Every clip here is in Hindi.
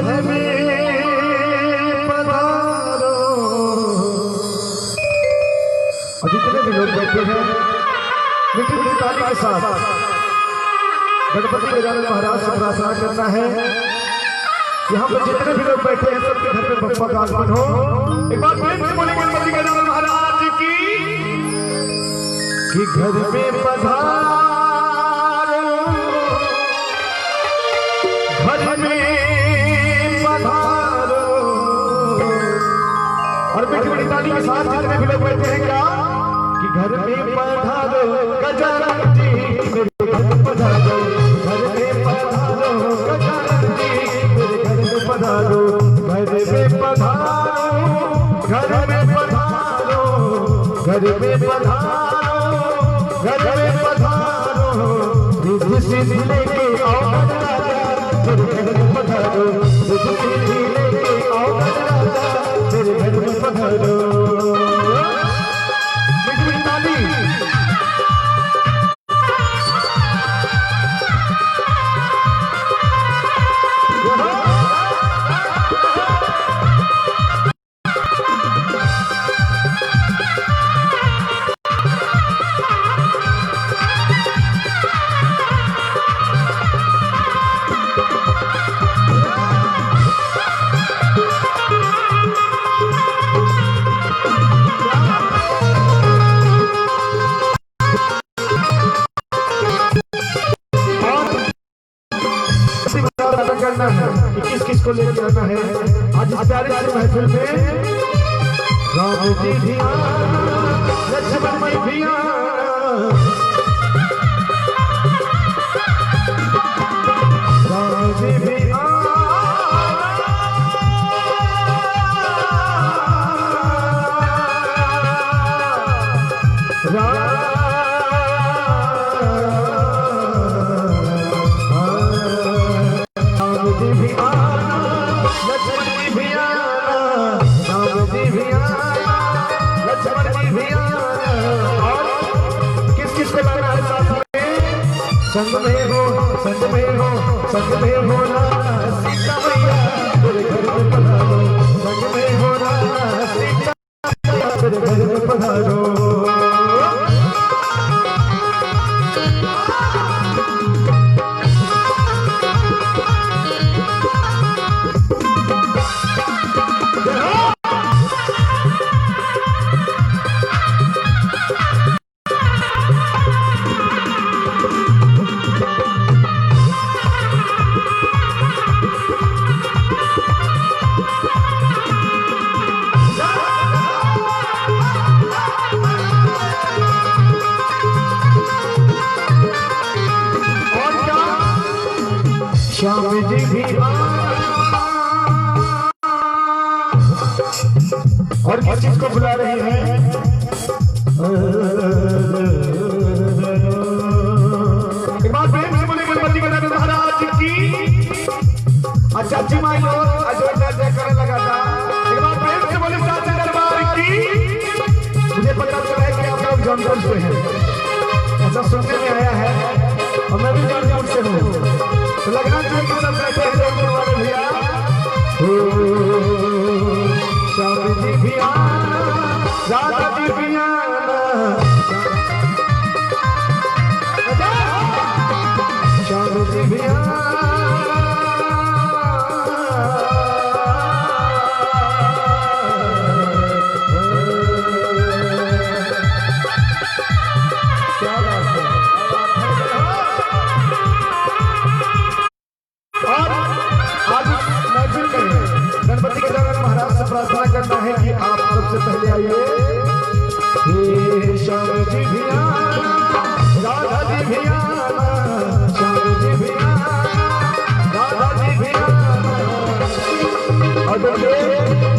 घर में पधारो। और जितने भी लोग बैठे हैं मीठी मीठी ताली के साथ गणपति गजानन महाराज से प्रार्थना करना है। यहाँ पर जितने भी लोग बैठे हैं सबके घर में बप्पा का आगमन हो। एक बार प्रेम से बोले गणपति गजानन महाराज की कि घर में पधारो, घर में पधारो। और मीठी मीठी ताली के साथ जितने भी लोग बैठे हैं क्या कि घर में पधारो गजानन जी, मेरे घर में पधारो, घर में पधारो गजानन जी, मेरे घर में पधारो, घर में पधारो, घर में पधारो, घर में पधारो, घर में पधारो। रिद्धि सिद्धि लेके आओ राजा, मेरे घर में पधारो, रिद्धि सिद्धि लेके आओ राजा, मेरे घर में पधारो। करना है कि किस किस को लेकर आना है आज इस प्यारे से महफिल में। राम जी भी लक्ष्मण जी भी राम जी भी संग में हो, संग में हो, संग में हो ना सीता मैया, तेरे घर में पधारो। संग में हो ना सीता मैया, तेरे घर में पधारो। श्याम जी भी और किस चीज को बुला रही है। एक बार प्रेम से बोले गणपति गजानन महाराज की। अच्छा जी माई लोग अजोड़ा करने लगा था। एक बार प्रेम से बोले साचे दरबार की। मुझे पता चला है कि आप लोग जौनपुर से हैं, ऐसा सुनने में आया है और मैं भी जौनपुर से हूँ। तो लगना चाहिए कि सब बैठे हैं जौनपुर वाले भैया। श्याम जी भी राधा जी भी श्याम जी भी गणपति गजानन महाराज से प्रार्थना करना है कि आप सबसे पहले आइए। हे श्याम जी भी राधा जी भी श्याम जी भी राधा जी भी। और देखिए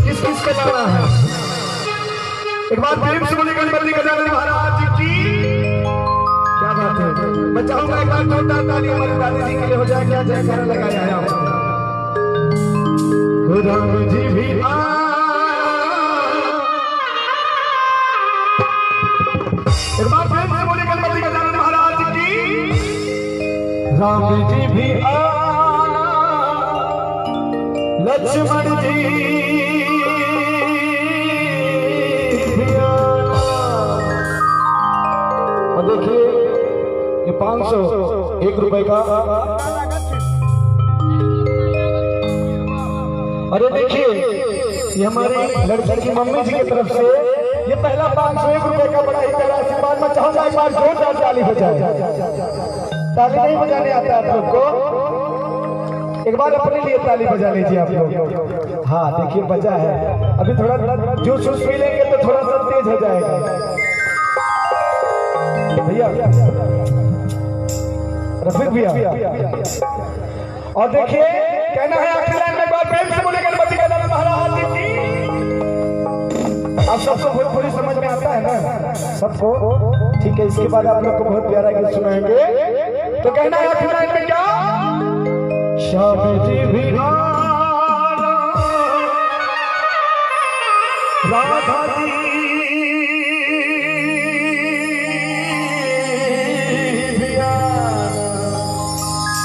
किस किस को लाना है। एक बार प्रेम से बोले गणपति गजानन महाराज की। क्या बात है, मैं चाहूंगा एक बार जोरदार ताली हमारे दादी जी के लिए हो जाए। क्या जयकारा लगाया है आपको। राम जी भी एक बार प्रेम से बोले गणपति गजानन महाराज की। राम जी भी लक्ष्मण जी और देखिए ये 501 रुपए का। अरे देखिए ये हमारी लड़की की मम्मी जी की तरफ से ये पहला 501 रुपए का बड़ा ही प्यारा आशीर्वाद। मैं चाहूंगा एक बार जोरदार ताली बजाए। ताली नहीं बजाने आता आप लोग को, एक बार अपने लिए ताली बजा लीजिए आप लोग। हाँ देखिए बजा है, अभी थोड़ा जूस वूस पी लेंगे तो थोड़ा सा तेज हो जाएगा भैया, रफीक भैया। और देखिए कहना है आखिर लाइन में बात प्रेम से बोले गणपति गजानन महाराज की। आप सबको भोजपुरी समझ में आता है ना सबको? ठीक है, इसके बाद आप लोग को बहुत प्यारा गीत सुनाएंगे। तो कहना है आखिर लाइन में क्या? श्याम जी भी राधा जी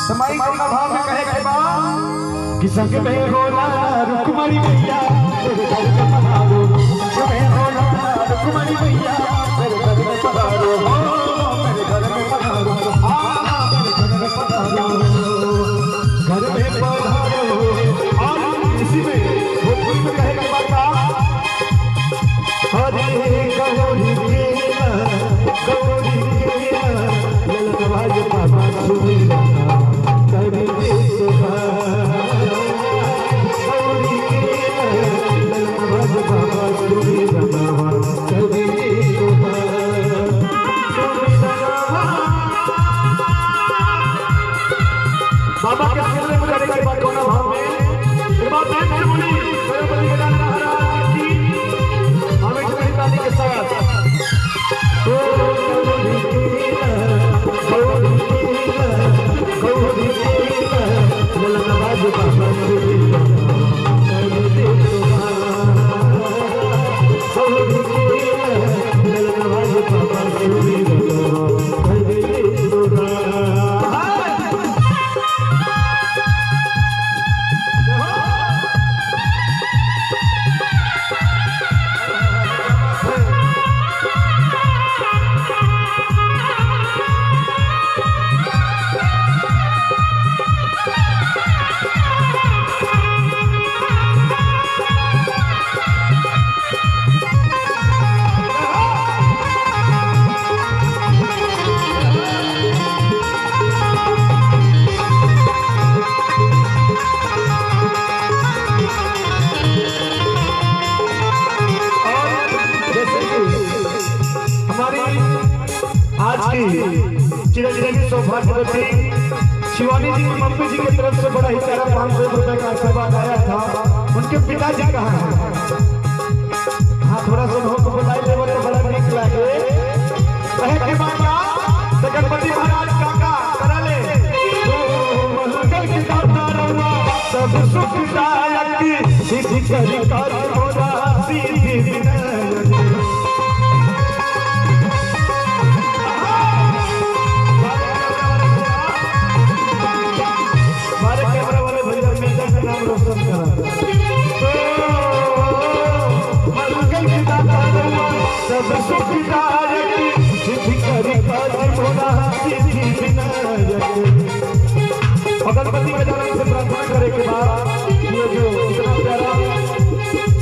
समाई को भाव में कहे के बाद कि संग में होला रुक्मणी मैया तेरे घर में पधारो, संग में होला रुक्मणी मैया तेरे घर में पधारो, मेरे घर में पधारो, मेरे घर में पधारो, घर में पधारो। और इसी में वो कोई में कहे के बाद हरे गौरी केला गौरी केला ललनवाज बाबा सुनीला गौरी केला ललनवाज बाबा सुनीला गौरी केला। बाबा के सिर में मुझे एक बात कोना भाव में एक बात है मेरे बोली गणपति गजानन महाराज की हमें कितनी ताली के साथ गौरी केला गौरी केला ललनवाज बाबा सुनीला गौरी केला ललनवाज बाबा सुनीला गौरी केला। चिरंजीवी सौभाग्यवती शिवानी जी की मम्मी जी की तरफ से बड़ा ही प्यारा 500 रुपए का आशीर्वाद आया था। उनके पिताजी कहाँ हैं? हाँ थोड़ा सा भोग बुलाई ले तो बड़ा नीक लगे। कहे के बाबा तो गणपति महाराज काका करा ले मंगल की दाता रहुआ सब सुख दायक सिद्धि करी कार्य होरा सिद्धि विनायक। गणपति गजानन से प्रार्थना करे के बाद ये जो इतना प्यारा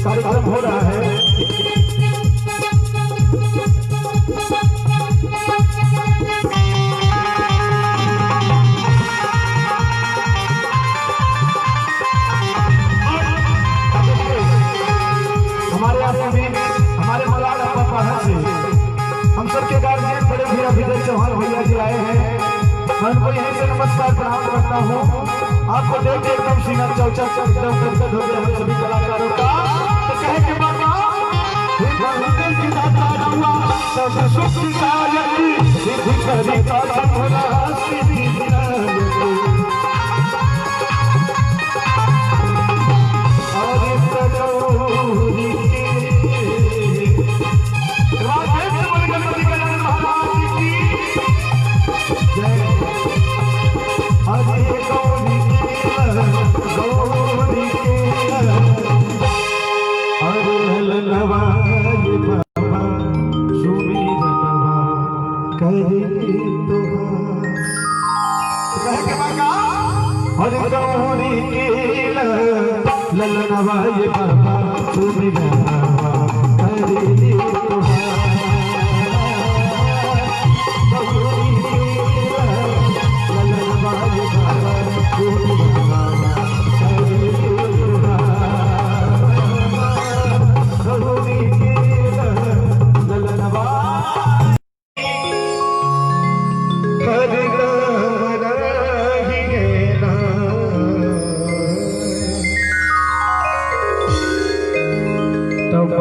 कार्यक्रम हो रहा है हमारे यहाँ भी हमारे मलाड पापा से हम सबके गार्जियन बड़े भैया विजय चौहान भैया जी आए हैं। मैं उनको यहीं से नमस्कार प्रणाम करता हूँ। आपको देख के एकदम सीना चौचा एकदम गदगद हो गया हम सभी कलाकारों का। तो कहे के बाबा मंगल की दाता रहुआ सब सुख दायक सिद्धि करी कार्य होरा सिद्धि विनायक। गौरी और गौरी के ललनवाए बाबा सुन बाबा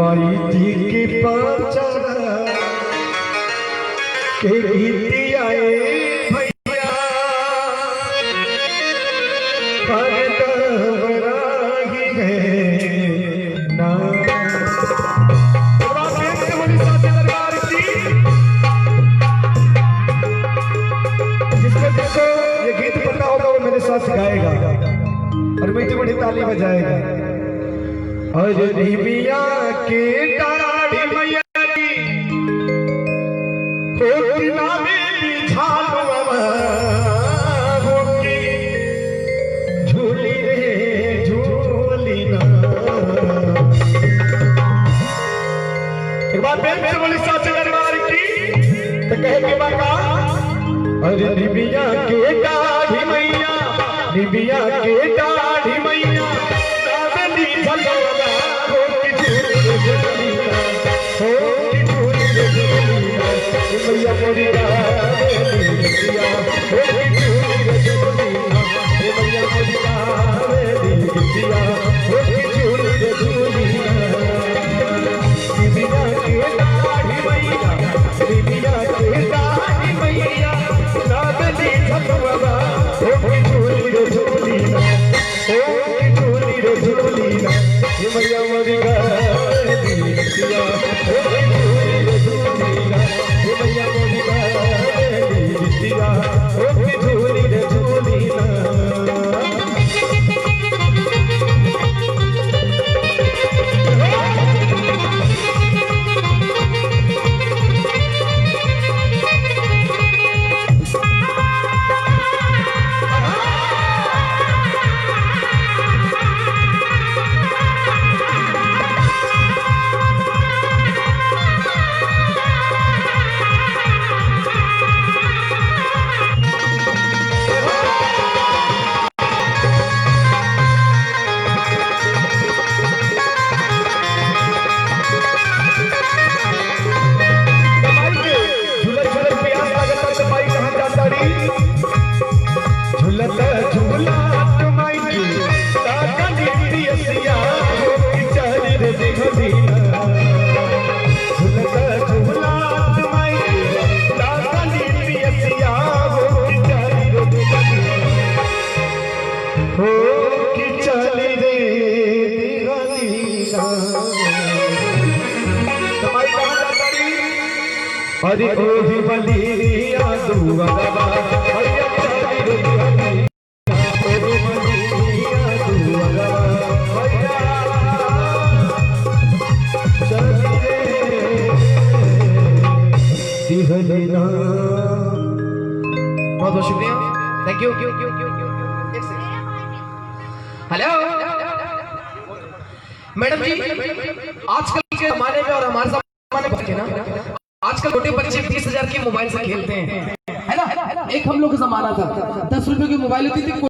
हरी जी के पांचरा के गीती आए भैया हर दमराही है ना दरबार की जिसको जिसको ये गीत पता होगा वो मेरे साथ गाएगा और मीठी मीठी ताली बजाएगा। और निमिया के डाढ़ी मैया की होती नामे बिछालवा होती झूली रे झूली ना। एक बार बेल मेरे बोली साथ दरबार की तो कहे के बाका। अरे निमिया के डाढ़ी मैया निमिया के डाढ़ी मैया मैया मोरी हरि ओहि बलिया दुआ बाबा भैया चली रे ओहि बलिया दुआ बाबा भैया चली रे दिहलीना। बहुत बहुत शुक्रिया, थैंक यू। हेलो मैडम जी, आजकल के जमाने में और हमारे जमाने में ना आजकल छोटे बच्चे 20,000 की मोबाइल से खेलते हैं, है ना। एक हम लोग का जमाना था 10 रुपए की मोबाइल होती थी।